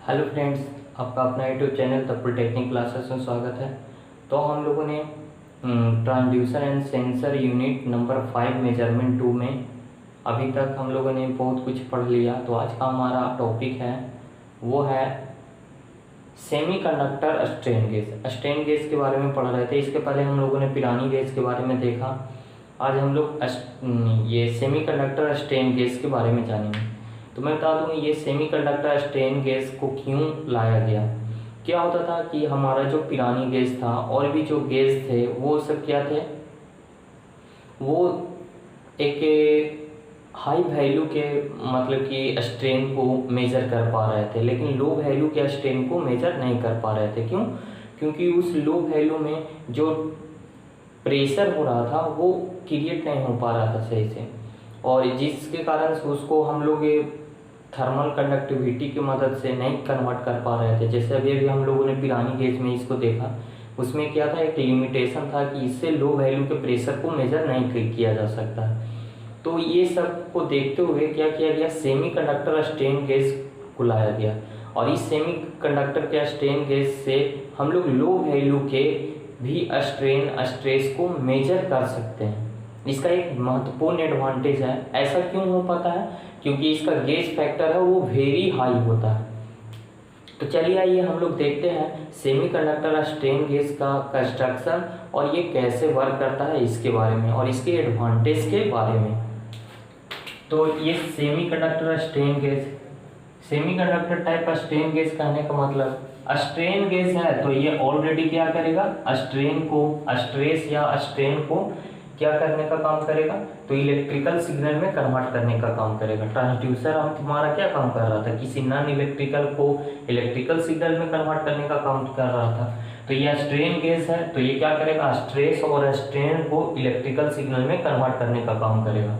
Hello friends, आपका अपना YouTube channel the polytechnic classes में स्वागत है। तो हम लोगों ने transducer and sensor unit number 5 measurement 2 में अभी तक हम लोगों ने बहुत कुछ पढ़ लिया। तो आज का हमारा टॉपिक है वो है semiconductor strain gauge. Strain gauge के बारे में पढ़ रहे थे। इसके पहले हम लोगों ने पिरानी गेज के बारे में देखा। आज हम लोग ये सेमीकंडक्टर स्ट्रेन गेज के बारे में जानेंगे। तो मैं बता दूँ ये सेमीकंडक्टर स्ट्रेन गेज को क्यों लाया गया। क्या होता था कि हमारा जो पिरानी गेज था और भी जो गेज थे वो सब क्या थे, वो एक हाई वैल्यू के मतलब कि स्ट्रेन को मेजर कर पा रहे थे, लेकिन लो वैल्यू के स्ट्रेन को मेजर नहीं कर पा रहे थे। क्यों? क्योंकि उस लो वैल्यू में जो प्रेशर हो रहा था वो क्रिएट नहीं हो पा रहा था सही से, और जिसके कारण से उसको हम लोग थर्मल कंडक्टिविटी की मदद से नहीं कन्वर्ट कर पा रहे थे। जैसे अभी हम लोगों ने पिरानी गेज में इसको देखा, उसमें क्या था, एक लिमिटेशन था कि इससे लो वैल्यू के प्रेशर को मेजर नहीं किया जा सकता। तो ये सब को देखते हुए क्या किया गया, सेमीकंडक्टर स्ट्रेन गेज को लाया गया। और इस सेमीकंडक्टर के स्ट्रेन गेज से हम लोग लो वैल्यू के भी स्ट्रेन स्ट्रेस को मेजर कर सकते हैं। इसका एक महत्वपूर्ण एडवांटेज है। ऐसा क्यों हो पाता है? क्योंकि इसका गेज फैक्टर है वो वेरी हाई होता है। तो चलिए आइए हम लोग देखते हैं सेमीकंडक्टर स्ट्रेन गेज का कंस्ट्रक्शन और ये कैसे वर्क करता है इसके बारे में और इसके एडवांटेज के बारे में। तो ये semiconductor strain gauge, semiconductor type का स्ट्रेन गेज कहने का मतलब स्ट्रेन गेज है तो ये ऑलरेडी क्या करेगा, स्ट्रेन को, स्ट्रेस या स्ट्रेन को क्या करने का काम करेगा, तो इलेक्ट्रिकल सिग्नल में कन्वर्ट करने का काम करेगा। ट्रांसड्यूसर हमारा क्या काम कर रहा था, किसी नॉन इलेक्ट्रिकल को इलेक्ट्रिकल सिग्नल में कन्वर्ट करने का काम कर रहा था। तो ये स्ट्रेन गेज है तो ये क्या करेगा, स्ट्रेस और स्ट्रेन को इलेक्ट्रिकल सिग्नल में कन्वर्ट करने का काम करेगा।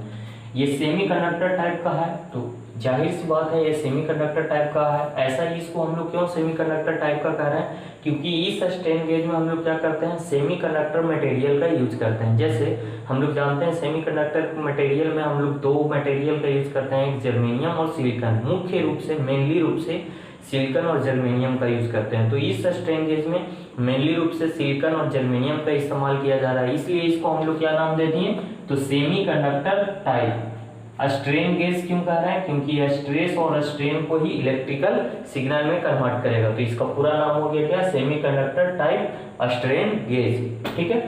ये सेमीकंडक्टर टाइप का है तो जाहिर सी बात है ये सेमीकंडक्टर टाइप का है। ऐसा ही इसको हम लोग क्यों सेमीकंडक्टर टाइप का कह रहे हैं, क्योंकि इस स्ट्रेन गेज में हम लोग क्या करते हैं, सेमीकंडक्टर मटेरियल का यूज करते हैं। जैसे हम लोग जानते हैं सेमीकंडक्टर मटेरियल में हम लोग दो मटेरियल का यूज करते हैं, एक जर्मेनियम और सिलिकॉन। मुख्य रूप से मेनली रूप से सिलिकॉन और जर्मेनियम का यूज करते हैं। तो इस स्ट्रेन गेज में मेनली रूप से सिलिकॉन और जर्मेनियम का इस्तेमाल किया जा रहा है, इसलिए इसको हम लोग क्या नाम दे दिए, तो सेमीकंडक्टर टाइप स्ट्रेन गेज। क्यों कह रहे हैं, क्योंकि यह स्ट्रेस और स्ट्रेन को ही इलेक्ट्रिकल सिग्नल में कन्वर्ट करेगा। तो इसका पूरा नाम हो गया क्या, सेमीकंडक्टर टाइप स्ट्रेन गेज। ठीक है,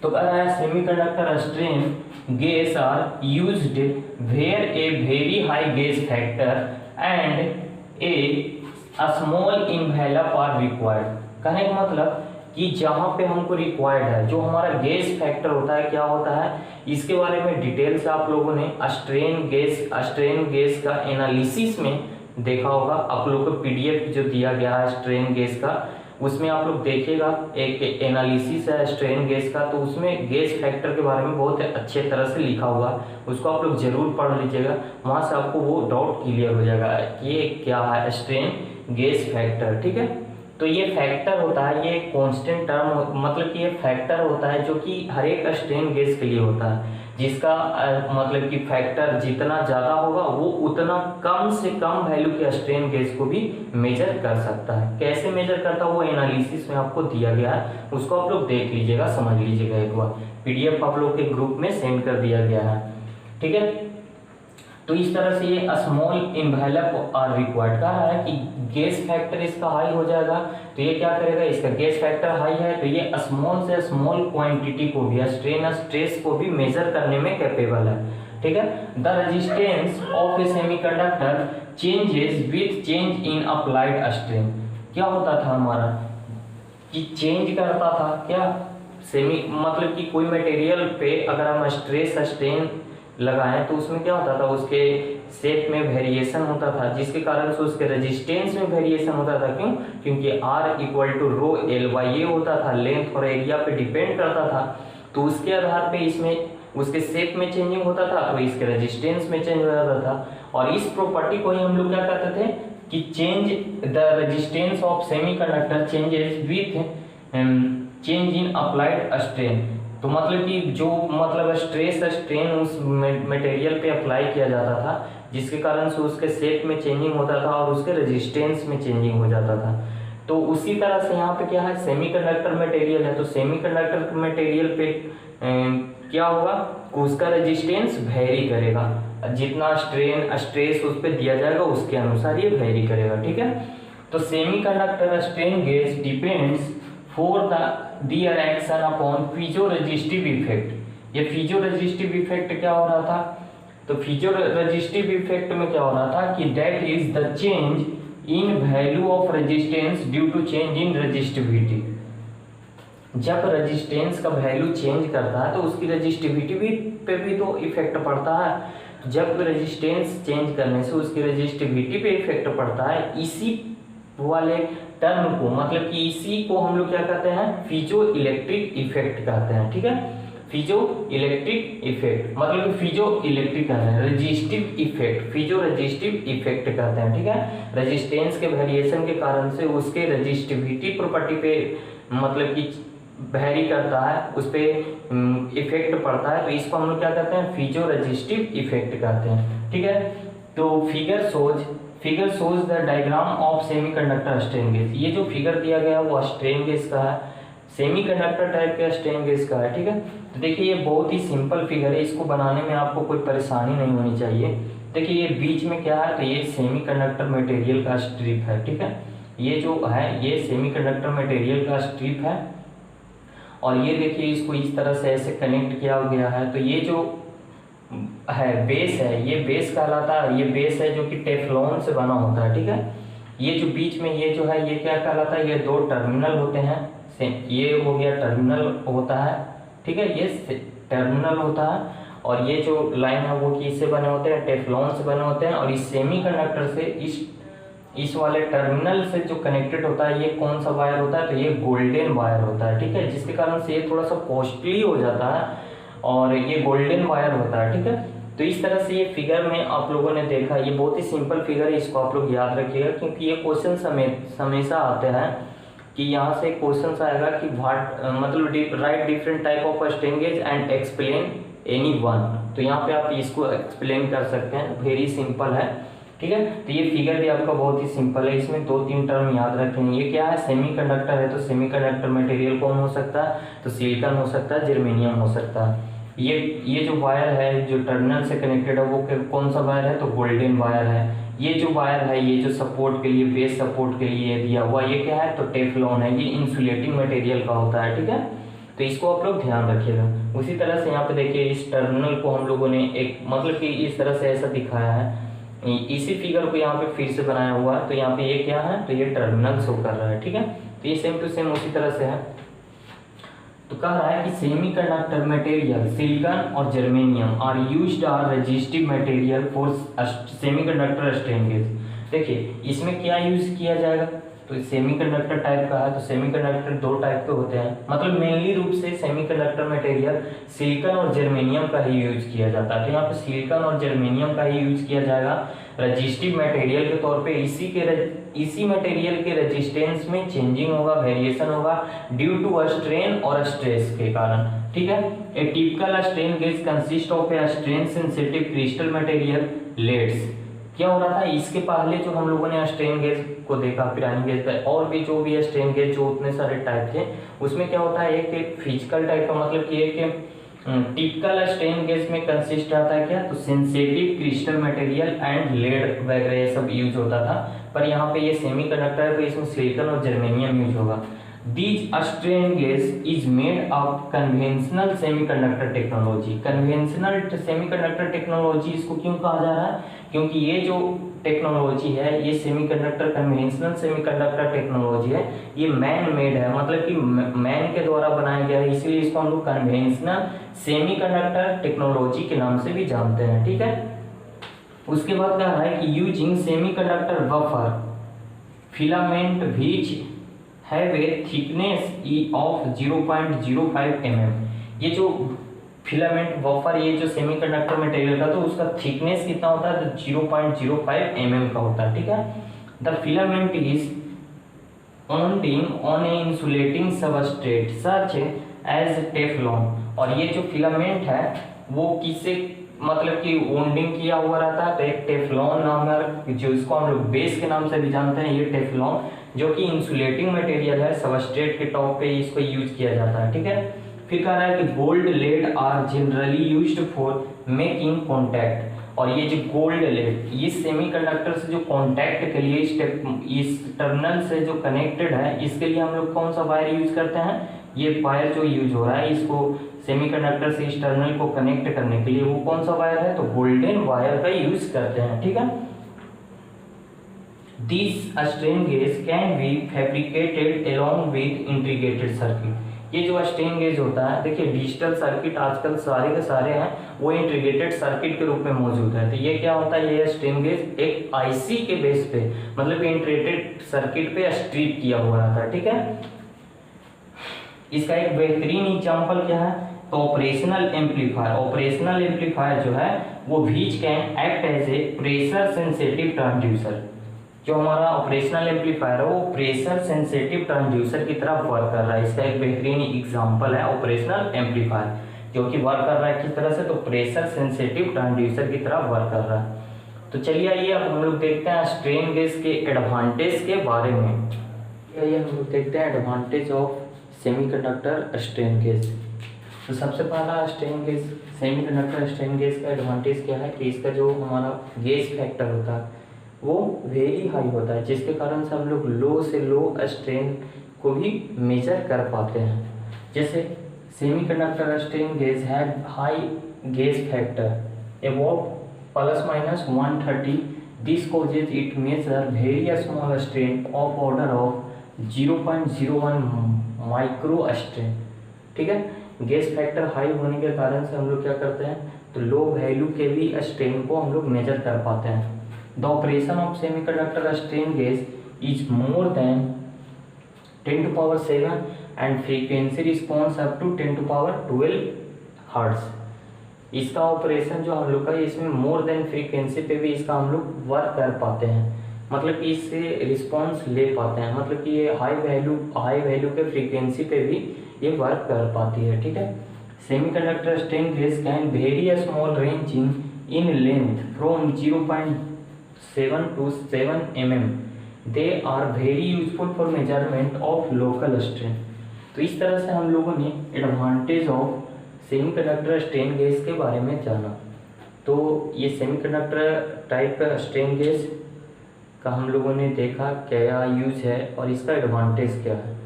तो कह रहा है semiconductor strain gauge are used where a very high gauge factor and a small envelope are required. कहने का मतलब कि जहां पे हमको रिक्वायर्ड है, जो हमारा गेज फैक्टर होता है क्या होता है, इसके बारे में डिटेल से आप लोगों ने स्ट्रेन गेज का एनालिसिस में देखा होगा। आप लोगों को पीडीएफ जो दिया गया है स्ट्रेन गेज का, उसमें आप लोग देखिएगा एक एनालिसिस है स्ट्रेन गेज का, तो उसमें गेज फैक्टर के बारे में बहुत अच्छे तरह से लिखा होगा। उसको आप लोग जरूर पढ़ लीजिएगा, वहां से आपको वो डाउट क्लियर हो जाएगा कि ये क्या है स्ट्रेन गेज फैक्टर। ठीक है, तो ये फैक्टर होता है, ये कांस्टेंट टर्म, मतलब कि ये फैक्टर होता है जो कि हर एक स्ट्रेन गेज के लिए होता है, जिसका मतलब कि फैक्टर जितना ज़्यादा होगा वो उतना कम से कम वैल्यू के स्ट्रेन गेज को भी मेजर कर सकता है। कैसे मेजर करता है वो एनालिसिस में आपको दिया गया है, उसको आप लोग देख लीजिएगा, समझ लीजिएगा एक बार। पीडीएफ आप लोग के ग्रुप में सेंड कर दिया गया है। ठीक है, तो इस तरह से ये स्मॉल इन्वेलप आर रिक्वायर्ड कह रहा है कि गेज फैक्टर इसका हाई हो जाएगा, तो ये क्या करेगा, इसका गेज फैक्टर हाई है तो ये स्मॉल से स्मॉल क्वांटिटी को भी, स्ट्रेन स्ट्रेस को भी मेजर करने में कैपेबल है। ठीक है, the resistance of A semiconductor changes with change in applied strain. क्या होता था हमारा कि चेंज करता था क्या, मतलब कि कोई मटेरियल पे अगर हम स्ट्रेस स्ट्रेन लगाएं तो उसमें क्या होता था, उसके शेप में वेरिएशन होता था, जिसके कारण से उसके रेजिस्टेंस में वेरिएशन होता था। क्यों? क्योंकि R equal to rho L by A होता था, लेंथ और एरिया पे डिपेंड करता था। तो उसके आधार पे इसमें उसके शेप में चेंजिंग होता था तो इसके रेजिस्टेंस में चेंज हो जाता था। और इस प्रॉपर्टी को ही हम लोग क्या करते थे कि change the resistance of semiconductor changes with change in applied strain. तो मतलब कि जो मतलब स्ट्रेस स्ट्रेन उस मटेरियल पे अप्लाई किया जाता था, जिसके कारण से उसके शेप में चेंजिंग होता था और उसके रेजिस्टेंस में चेंजिंग हो जाता था। तो उसी तरह से यहाँ पे क्या है, सेमीकंडक्टर मटेरियल है, तो सेमीकंडक्टर मटेरियल पे क्या होगा, उसका रेजिस्टेंस वेरी करेगा, जितना स्ट्रेन स्ट्रेस उस पर दिया जाएगा उसके अनुसार ये वेरी करेगा, ठीक है। तो semiconductor strain gauge depends for their action upon piezo resistive effect. ये पीजो रेजिस्टिव इफेक्ट क्या हो रहा था, तो पीजो रेजिस्टिव इफेक्ट में क्या हो रहा था कि that is the change in value of resistance due to change in resistivity. जब रेजिस्टेंस का वैल्यू चेंज करता है तो उसकी रेजिस्टिविटी भी पे भी तो इफेक्ट पड़ता है। जब रेजिस्टेंस चेंज करने से उसकी रेजिस्टिविटी पे इफेक्ट पड़ता है, इसी वाले टर्म को मतलब कि इसी को हम लोग क्या कहते हैं, पीजो इलेक्ट्रिक इफेक्ट कहते हैं, ठीक है। पीजो इलेक्ट्रिक इफेक्ट मतलब पीजो इलेक्ट्रिक कहते हैं, resistive effect piezo resistive effect कहते हैं, ठीक है। रेजिस्टेंस के वेरिएशन के कारण से उसके रेजिस्टिविटी प्रॉपर्टी पे मतलब कि वेरी करता है, उस पर इफेक्ट पड़ता है, तो इसको हम लोग क्या कहते हैं, पीजो रेजिस्टिव इफेक्ट कहते हैं, ठीक है। तो figure shows the diagram of semiconductor strain gauge. ये जो फिगर दिया गया है वो स्ट्रेन गेज का है, सेमीकंडक्टर टाइप का स्ट्रेन गेज का है, ठीक है। तो देखिए ये बहुत ही सिंपल फिगर है, इसको बनाने में आपको कोई परेशानी नहीं होनी चाहिए। देखिए ये बीच में क्या है, तो ये सेमीकंडक्टर मटेरियल का स्ट्रिप है, ठीक है। ये जो है ये सेमीकंडक्टर मटेरियल का स्ट्रिप है और ये देखिए इसको इस तरह से ऐसे कनेक्ट किया गया है। तो ये जो है बेस है, ये बेस कहलाता है, ये बेस है जो कि टेफ्लॉन से बना होता है, ठीक है। ये जो बीच में ये जो है ये क्या कहलाता है, ये दो टर्मिनल होते हैं, ये हो गया टर्मिनल होता है, ठीक है, ये टर्मिनल होता है और ये जो लाइन है वो किससे बने होते हैं, टेफ्लॉन से बने होते हैं। और इस सेमीकंडक्टर से इस वाले टर्मिनल से जो कनेक्टेड होता है ये कौन सा वायर होता है, तो ये गोल्डन वायर होता है, ठीक है, जिसके कारण से ये थोड़ा सा कॉस्टली हो जाता है और ये गोल्डन वायर होता है, ठीक है। तो इस तरह से ये फिगर में आप लोगों ने देखा, ये बहुत ही सिंपल फिगर है, इसको आप लोग याद रखिएगा क्योंकि ये क्वेश्चन हमेशा आते हैं कि यहाँ से क्वेश्चन आएगा कि व्हाट मतलब right different type of strain gauge and explain any one. तो यहाँ पे आप इसको एक्सप्लेन कर सकते हैं, वेरी सिंपल है, ठीक है। तो ये फिगर भी आपका बहुत ही सिंपल है, इसमें 2-3 टर्म याद रखेंगे। ये क्या है, सेमीकंडक्टर है, तो सेमीकंडक्टर मटेरियल कौन हो सकता है, तो सिलिकॉन हो सकता है, जर्मेनियम हो सकता है। ये जो वायर है जो टर्मिनल से कनेक्टेड है वो कौन सा वायर है, तो गोल्डन वायर है। ये जो वायर है ये जो सपोर्ट के लिए, बेस सपोर्ट के लिए दिया हुआ, ये क्या है, तो टेफ्लॉन है, ये इंसुलेटिंग मटेरियल का होता है, ठीक है। तो इसको आप लोग ध्यान रखिएगा। उसी तरह से यहाँ पे देखिए इस टर्मिनल को हम लोगों ने एक मतलब कि इस तरह से ऐसा दिखाया है, इसी फिगर को यहाँ पे फिर से बनाया हुआ है। तो यहाँ पे ये क्या है, तो ये टर्मिनल शो कर रहा है, ठीक है। तो ये सेम टू सेम उसी तरह से है। तो कह रहा है कि सेमीकंडक्टर मटेरियल सिलिकॉन और germanium are used are resistive material for semiconductor strain gauge. देखिए इसमें क्या यूज किया जाएगा, तो सेमीकंडक्टर टाइप का है, तो सेमीकंडक्टर 2 टाइप के होते हैं, मतलब मेनली रूप से सेमीकंडक्टर मटेरियल सिलिकॉन और जर्मेनियम का ही यूज किया जाता है। तो यहाँ पे सिलिकॉन और जर्मेनियम का ही यूज किया जाएगा रेजिस्टिव मटेरियल के तौर पे। इसी मटेरियल के रेजिस्टेंस में चेंजिंग होगा, वेरिएशन होगा ड्यू टू स्ट्रेन और स्ट्रेस के कारण, ठीक है। ए typical strain gauge consist of a strain sensitive crystal material leads. क्या हो रहा था, इसके पहले जो हम लोगों ने स्ट्रेन गेज को देखा, पिरानी गेज का और भी जो भी स्ट्रेन गेज जो उतने सारे टाइप थे, उसमें क्या होता है, एक फिजिकल टाइप का मतलब कि एक टिपिकल स्ट्रेन गेज में कंसिस्ट आता है क्या, तो sensitive crystal material and lead वगैरह ये सब यूज होता था। पर यहाँ पे ये सेमीकंडक्टर है तो इसमें सिलिकॉन और जर्मेनियम यूज होगा। These strain gauge is made of conventional semiconductor technology। Conventional semiconductor technology इसको क्यों कहा जा रहा है, क्योंकि ये जो टेक्नोलॉजी है ये सेमीकंडक्टर कन्वेंशनल सेमीकंडक्टर टेक्नोलॉजी है, ये मैन मेड है, मतलब कि मैन के द्वारा बनाया गया है, इसलिए इसको हम लोग कन्वेंशनल सेमीकंडक्टर टेक्नोलॉजी के नाम से भी जानते हैं, ठीक है। उसके बाद कहा है कि using semiconductor buffer filament which have a thickness of 0.05 mm। ये जो फिलामेंट बफर, ये जो सेमीकंडक्टर मटेरियल का, तो उसका थिकनेस कितना होता है, तो 0.05 mm का होता है, ठीक है। The filament is on a insulating substrate such as Teflon. और ये जो फिलामेंट है वो किससे मतलब कि वोंडिंग किया हुआ रहता है, तो एक टेफ्लॉन नामक, जो इसको हम लोग बेस के नाम से भी जानते हैं, ये टेफ्लॉन जो कि इंसुलेटिंग मटेरियल है, सबस्ट्रेट के टॉप पे इसको यूज किया जाता है। ठीक है, फिर कह रहा है कि gold lead are generally used for making contact, और ये जो गोल्ड लेड ये सेमीकंडक्टर से जो कॉन्टैक्ट के लिए इस टर्मिनल से जो कनेक्टेड है, इसके लिए हम लोग कौन सा वायर यूज करते हैं, ये वायर जो यूज हो रहा है इसको सेमीकंडक्टर से इस टर्मिनल को कनेक्ट करने के लिए वो कौन सा वायर है, तो गोल्डन वायर का यूज करते हैं। ठीक है, this strain gauge can be fabricated along with integrated circuit. ये जो स्ट्रेन गेज होता है, देखिए डिजिटल सर्किट आजकल सारे के सारे हैं वो इंटीग्रेटेड सर्किट के रूप में मौजूद है। तो ये क्या होता है, ये स्ट्रेन गेज एक आईसी के बेस पे मतलब इंटीग्रेटेड सर्किट पे स्ट्रिप किया हुआ रहता है। ठीक है, इसका एक बेहतरीन एग्जांपल क्या है, तो ऑपरेशनल एम्पलीफायर। ऑपरेशनल एम्पलीफायर जो है वो which can act as a pressure sensitive transducer. जो हमारा ऑपरेशनल एम्पलीफायर है वो प्रेशर सेंसिटिव ट्रांसड्यूसर की तरह वर्क कर रहा है। इसका एक बेहतरीन एग्जांपल है ऑपरेशनल एम्पलीफायर, जो कि वर्क कर रहा है किस तरह से, तो प्रेशर सेंसिटिव ट्रांसड्यूसर की तरह वर्क कर रहा है। तो चलिए आइए अब हम लोग देखते हैं स्ट्रेन गेज के एडवांटेज के बारे में। आइए हम लोग देखते हैं advantage of semiconductor strain gauge. तो सबसे पहला strain gauge, semiconductor strain gauge का एडवांटेज क्या है कि इसका जो हमारा गेज फैक्टर होता है वो वेरी हाई होता है, जिसके कारण से हम लोग लो से लो स्ट्रेन को भी मेजर कर पाते हैं। जैसे सेमीकंडक्टर स्ट्रेन गेज है high gauge factor above ±130, this causes it measure very small strain of order of 0.01 micro strain. ठीक है, गेज फैक्टर हाई होने के कारण से हम लोग क्या करते हैं, तो लो वैल्यू के भी स्ट्रेन को हम लोग मेजर कर पाते हैं। The operation of semiconductor strain gauge is more than 10⁻⁷ and frequency response up to 10⁻12 hertz. इसका ऑपरेशन जो हम लोग का इसमें मोर देन फ्रीक्वेंसी पे भी इसका हम लोग वर्क कर पाते हैं, मतलब कि इससे रिस्पॉन्स ले पाते हैं, मतलब कि ये हाई वैल्यू के फ्रीक्वेंसी पे भी ये वर्क कर पाती है। ठीक है, semiconductor strain gauge can very small range in length from 0.7 to 7 mm. They are very useful for measurement of local strain. तो इस तरह से हम लोगों ने advantage of semiconductor strain gauge के बारे में जाना। तो ये सेमीकंडक्टर टाइप का स्ट्रेन गेज का हम लोगों ने देखा क्या यूज है और इसका एडवांटेज क्या है।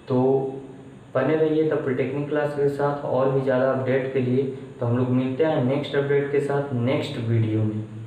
तो बने रहिए तब पॉलिटेक्निक क्लास के साथ और भी ज़्यादा अपडेट के लिए। तो हम लोग मिलते हैं नेक्स्ट अपडेट के साथ नेक्स्ट वीडियो में।